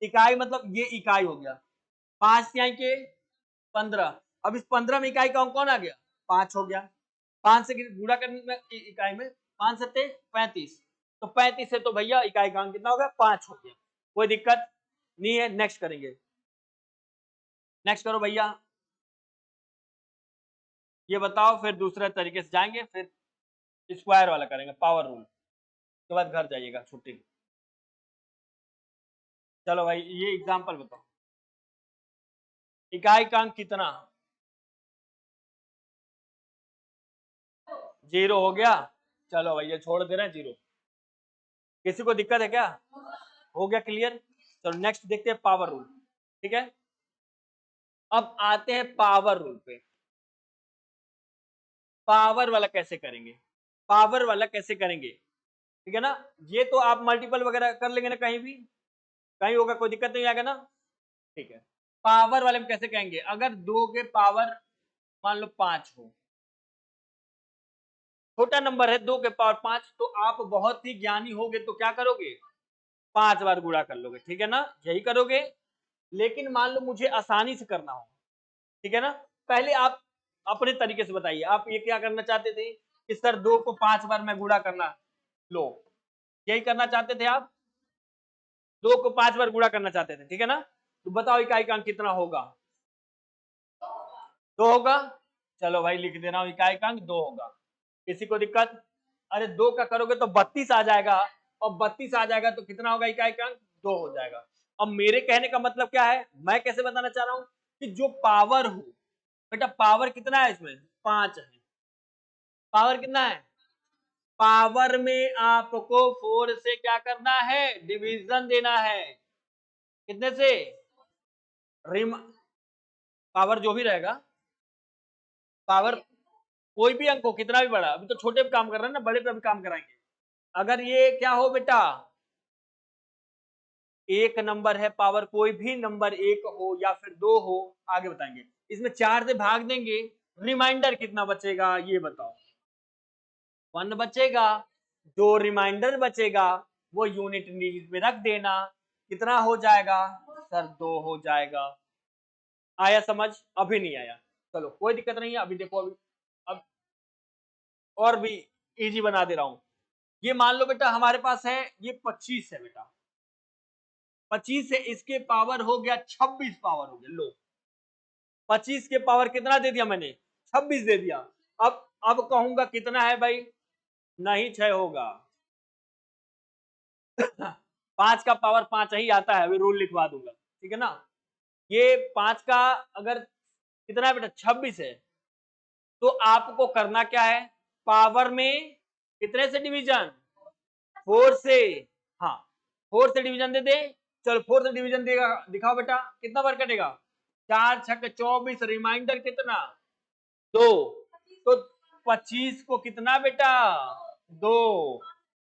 इकाई मतलब ये इकाई हो गया। 5 तिहाई के 15, अब इस 15 में इकाई का अंक कौन आ गया? 5 हो गया। 5 से गुणा करने में इकाई में, 5 सत्ते 35, तो 35 से तो भैया इकाई का अंक कितना हो गया? 5 हो गया। कोई दिक्कत नहीं है, नेक्स्ट करेंगे। नेक्स्ट करो भैया, ये बताओ, फिर दूसरे तरीके से जाएंगे, फिर स्क्वायर वाला करेंगे, पावर रूल, उसके बाद घर जाइएगा छुट्टी। चलो भाई, ये एग्जांपल बताओ, इकाई का अंक कितना? 0 हो गया। चलो भैया छोड़ दे रहे हैं 0, किसी को दिक्कत है क्या? हो गया क्लियर। चलो नेक्स्ट देखते हैं पावर रूल, ठीक है। अब आते हैं पावर रूल पे। पावर वाला कैसे करेंगे, पावर वाला कैसे करेंगे, ठीक है ना। ये तो आप मल्टीपल वगैरह कर लेंगे ना, कहीं भी कहीं होगा, कोई दिक्कत नहीं आएगा ना, ठीक है। पावर वाले में कैसे कहेंगे, अगर 2 के पावर मान लो 5 हो, छोटा नंबर है, 2 के पावर 5, तो आप बहुत ही ज्ञानी होगे तो क्या करोगे, 5 बार गुणा कर लोगे, ठीक है ना, यही करोगे। लेकिन मान लो मुझे आसानी से करना हो, ठीक है ना, पहले आप अपने तरीके से बताइए, आप ये क्या करना चाहते थे कि सर 2 को 5 बार मैं गुणा करना, लो, यही करना चाहते थे आप, 2 को 5 बार गुणा करना चाहते थे, ठीक है ना। तो बताओ इकाई का अंक कितना होगा? 2 होगा। चलो भाई लिख दे रहा हूं, इकाई का अंक 2 होगा, किसी को दिक्कत? अरे 2 का करोगे तो 32 आ जाएगा, और 32 आ जाएगा तो कितना होगा इकाई का अंक? 2 हो जाएगा। अब मेरे कहने का मतलब क्या है, मैं कैसे बताना चाह रहा हूं कि जो पावर हो, बेटा पावर कितना है इसमें? 5 है। पावर कितना है? पावर में आपको 4 से क्या करना है? डिवीजन देना है। कितने से? रिम पावर जो भी रहेगा, पावर कोई भी अंक हो, कितना भी बड़ा, अभी तो छोटे पे काम कर रहे हैं ना, बड़े पे भी काम कराएंगे। अगर ये क्या हो बेटा, एक नंबर है, पावर कोई भी नंबर 1 हो या फिर 2 हो, आगे बताएंगे, इसमें 4 से भाग देंगे, रिमाइंडर कितना बचेगा ये बताओ? 1 बचेगा। जो रिमाइंडर बचेगा वो यूनिट नीड में रख देना, कितना हो जाएगा? सर 2 हो जाएगा। आया समझ? अभी नहीं आया, चलो कोई दिक्कत नहीं है। अभी देखो, अभी अब और भी इजी बना दे रहा हूं। ये मान लो बेटा हमारे पास है, ये 25 है बेटा, 25 से इसके पावर हो गया 26 पावर हो गया। लो 25 के पावर कितना दे दिया मैंने? 26 दे दिया। अब कहूंगा कितना है भाई? नहीं 6 होगा। 5 का पावर 5 ही आता है, अभी रूल लिखवा दूंगा, ठीक है ना। ये 5 का अगर कितना है बेटा? 26 है। तो आपको करना क्या है? पावर में कितने से डिवीजन? 4 से। हाँ 4 से डिवीजन दे दे। चलो 4 से डिवीजन देगा, दिखाओ बेटा कितना बार कटेगा? 4 छक 24, रिमाइंडर कितना? 2। तो 25 को कितना बेटा? 2।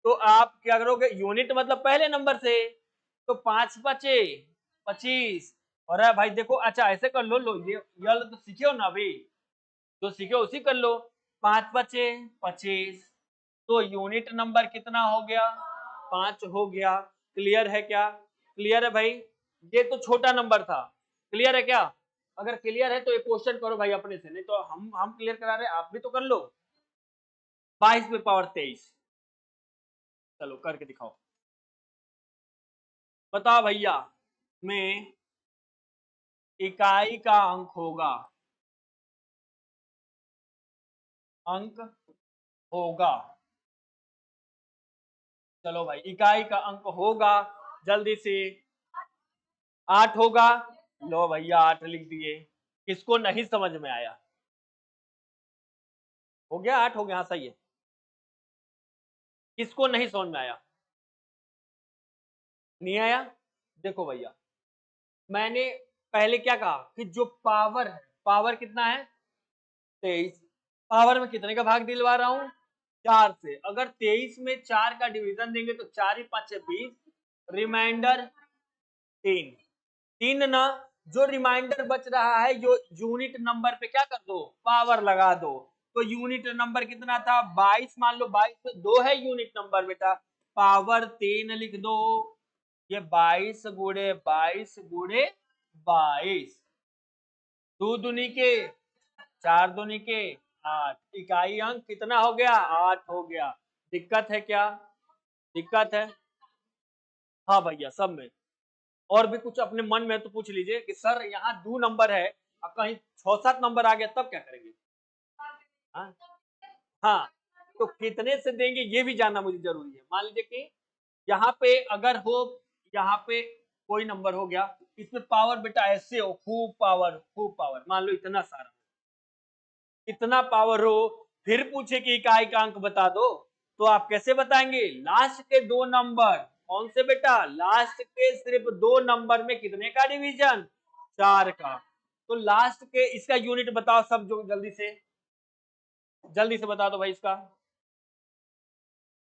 तो आप क्या करोगे? यूनिट मतलब पहले नंबर से, तो 5 बचे 25। और भाई देखो, अच्छा ऐसे कर लो, लो ये वाला तो सीखे हो ना अभी, जो सीखे उसी कर लो। 5 बचे 25, तो यूनिट नंबर कितना हो गया? 5 हो गया। क्लियर है क्या? क्लियर है भाई? ये तो छोटा नंबर था, क्लियर है क्या? अगर क्लियर है तो ये क्वेश्चन करो भाई अपने से, नहीं तो हम क्लियर करा रहे हैं, आप भी तो कर लो। 22 में पावर 23, चलो करके दिखाओ। बताओ भैया, में इकाई का अंक होगा, अंक होगा। चलो भाई, इकाई का अंक होगा, जल्दी से। 8 होगा। लो भैया 8 लिख दिए। किसको नहीं समझ में आया? हो गया 8 हो गया, हाँ सही है। किसको नहीं समझ में आया? नहीं आया? देखो भैया, मैंने पहले क्या कहा कि जो पावर है, पावर कितना है? 23। पावर में कितने का भाग दिलवा रहा हूं? 4 से। अगर 23 में 4 का डिवीजन देंगे तो 4 ही 5 20, रिमाइंडर 3। 3 ना, जो रिमाइंडर बच रहा है, जो यूनिट नंबर पे क्या कर दो? पावर लगा दो। तो यूनिट नंबर कितना था? 22। मान लो 22 में 2 है यूनिट नंबर बेटा, पावर 3 लिख दो। ये 22 गुणे 22 गुणे 22, 2 दूनी के 4 दूनी के 8। इकाई अंक कितना हो गया? 8 हो गया। दिक्कत है क्या? दिक्कत है? हाँ भैया सब में। और भी कुछ अपने मन में तो पूछ लीजिए कि सर यहाँ 2 नंबर है, अब कहीं 6-7 नंबर आ गया तब क्या करेंगे? हाँ हाँ, तो कितने से देंगे ये भी जानना मुझे जरूरी है। मान लीजिए कि यहाँ पे अगर हो, यहाँ पे कोई नंबर हो गया, इसमें पावर बेटा ऐसे हो, खूब पावर, खूब पावर, मान लो इतना सारा, इतना पावर हो, फिर पूछे कि इकाई का अंक बता दो, तो आप कैसे बताएंगे? लास्ट के 2 नंबर, कौन से बेटा? लास्ट के सिर्फ 2 नंबर में कितने का डिवीजन? 4 का। तो लास्ट के इसका यूनिट बताओ सब, जो जल्दी से बता दो भाई इसका।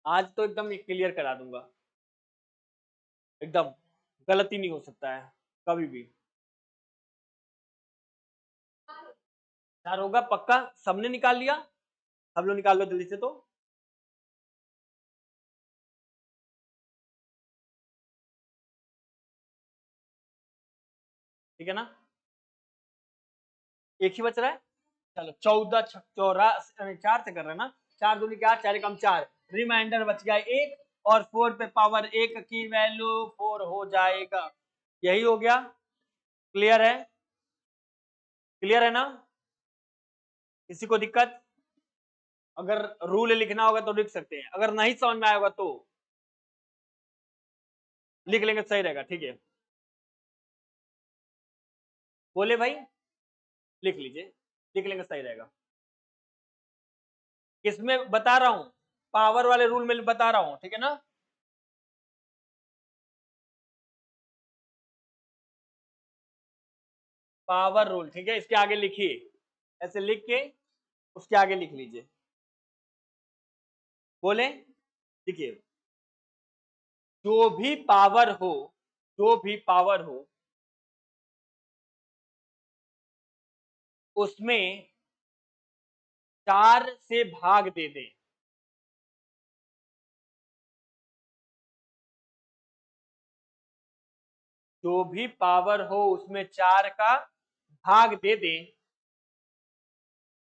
आज तो एकदम क्लियर करा दूंगा, एकदम गलती नहीं हो सकता है कभी भी। 4 होगा पक्का? सबने निकाल लिया? सब लोग निकाल लो जल्दी से तो। ठीक है ना? एक ही बच रहा है। चलो 14 14 4 से कर रहे हैं ना, 4 दूनी 4, 4 कम 4, रिमाइंडर बच गया 1, और 4 पे पावर 1 की वैल्यू 4 हो जाएगा। यही हो गया। क्लियर है? क्लियर है ना? किसी को दिक्कत? अगर रूल लिखना होगा तो लिख सकते हैं, अगर नहीं समझ में आएगा तो लिख लेंगे, सही रहेगा। ठीक है, बोले भाई, लिख लीजिए, लिख लेंगे सही रहेगा। किसमें बता रहा हूं? पावर वाले रूल में बता रहा हूं, ठीक है ना? पावर रूल, ठीक है, इसके आगे लिखिए, ऐसे लिख के उसके आगे लिख लीजिए। बोले, देखिए, जो भी पावर हो, जो भी पावर हो, उसमें 4 से भाग दे दें। जो भी पावर हो उसमें 4 का भाग दे दे,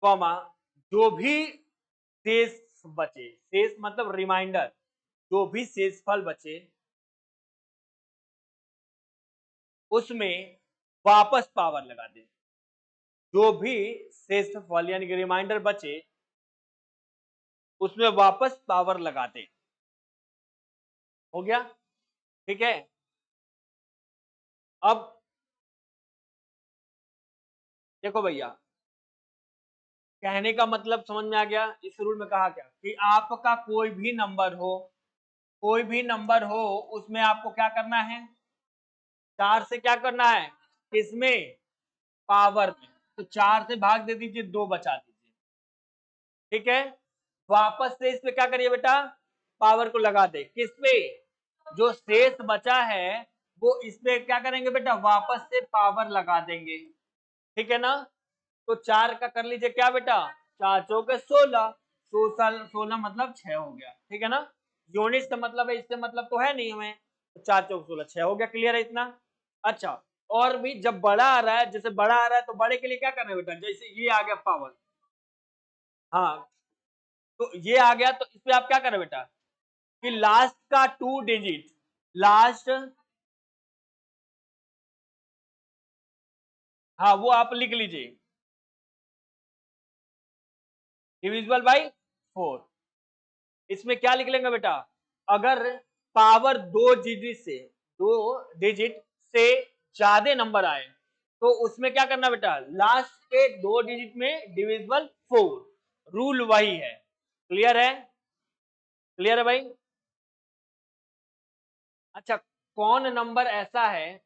कॉमा जो भी शेष बचे, शेष मतलब रिमाइंडर, जो भी शेषफल बचे उसमें वापस पावर लगा दे। जो भी शेषफल यानी कि रिमाइंडर बचे उसमें वापस पावर लगा दे। हो गया? ठीक है। अब देखो भैया, कहने का मतलब समझ में आ गया। इस रूल में कहा क्या कि आपका कोई भी नंबर हो, कोई भी नंबर हो उसमें आपको क्या करना है, 4 से क्या करना है, किसमें, पावर में। तो 4 से भाग दे दीजिए, 2 बचा दीजिए। ठीक है, वापस से इसमें क्या करिए बेटा, पावर को लगा दे। किस पे, जो शेष बचा है वो इसपे क्या करेंगे बेटा, वापस से पावर लगा देंगे। ठीक है ना। तो 4 का कर लीजिए क्या बेटा, 4 चौके 16, 16 मतलब 6 हो गया। ठीक है ना। यूनिट से मतलब है, इससे मतलब तो है नहीं हमें। तो 4 चौके 16, 6 हो गया। क्लियर है इतना। अच्छा, और भी जब बड़ा आ रहा है, जैसे बड़ा आ रहा है तो बड़े के लिए क्या करना है बेटा, जैसे ये आ गया पावर, हाँ, तो ये आ गया तो इस पे आप क्या करें बेटा कि लास्ट का 2 डिजिट, लास्ट, हाँ वो आप लिख लीजिए, डिविजिबल बाई 4। इसमें क्या लिख लेंगे बेटा, अगर पावर 2 डिजिट से ज्यादा नंबर आए तो उसमें क्या करना बेटा, लास्ट के 2 डिजिट में डिविजिबल 4। रूल वही है। क्लियर है, क्लियर है भाई। अच्छा, कौन नंबर ऐसा है,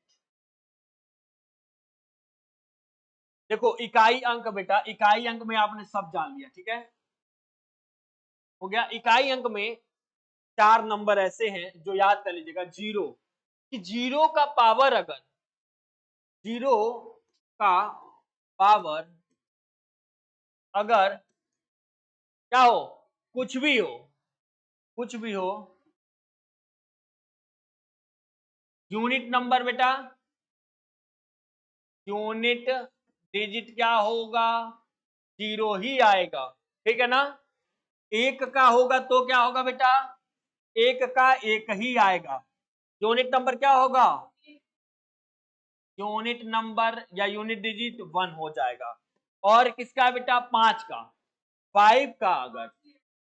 देखो इकाई अंक बेटा, इकाई अंक में आपने सब जान लिया। ठीक है, हो गया। इकाई अंक में 4 नंबर ऐसे हैं जो याद कर लीजिएगा। जीरो, कि जीरो का पावर अगर, जीरो का पावर अगर क्या हो, कुछ भी हो, कुछ भी हो, यूनिट नंबर बेटा, यूनिट डिजिट क्या होगा, जीरो ही आएगा। ठीक है ना। एक का होगा तो क्या होगा बेटा, एक का एक ही आएगा। यूनिट नंबर क्या होगा, यूनिट नंबर या यूनिट डिजिट 1 हो जाएगा। और किसका बेटा, 5 का, 5 का अगर,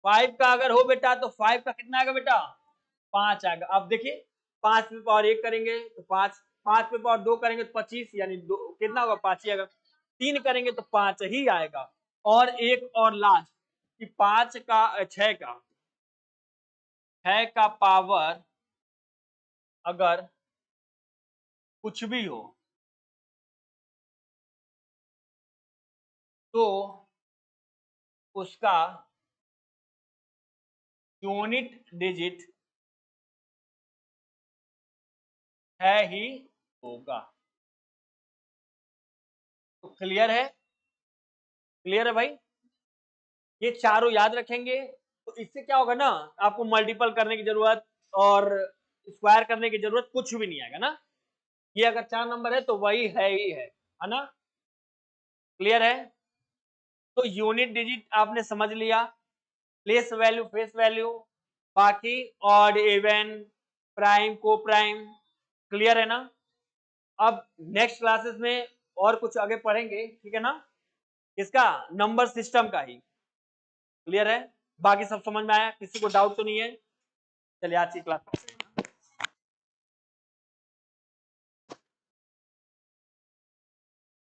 5 का अगर हो बेटा तो 5 का कितना आएगा बेटा, 5 आएगा। अब देखिए 5 पे पावर 1 करेंगे तो 5, 5 पे पावर 2 करेंगे तो 25, यानी दो कितना होगा, 5 ही आएगा। 3 करेंगे तो 5 ही आएगा। और एक और लास्ट कि 5 का 6 का, 6 का पावर अगर कुछ भी हो तो उसका यूनिट डिजिट है ही होगा। तो क्लियर है, क्लियर है भाई। ये चारों याद रखेंगे तो इससे क्या होगा ना, आपको मल्टीपल करने की जरूरत और स्क्वायर करने की जरूरत कुछ भी नहीं आएगा ना। ये अगर 4 नंबर है तो वही है ही है ना। क्लियर है। तो यूनिट डिजिट आपने समझ लिया, प्लेस वैल्यू, फेस वैल्यू, बाकी ऑड इवन, प्राइम, को प्राइम। क्लियर है ना। अब नेक्स्ट क्लासेस में और कुछ आगे पढ़ेंगे। ठीक है ना, इसका नंबर सिस्टम का ही। क्लियर है, बाकी सब समझ में आया, किसी को डाउट तो नहीं है। चलिए आज की क्लास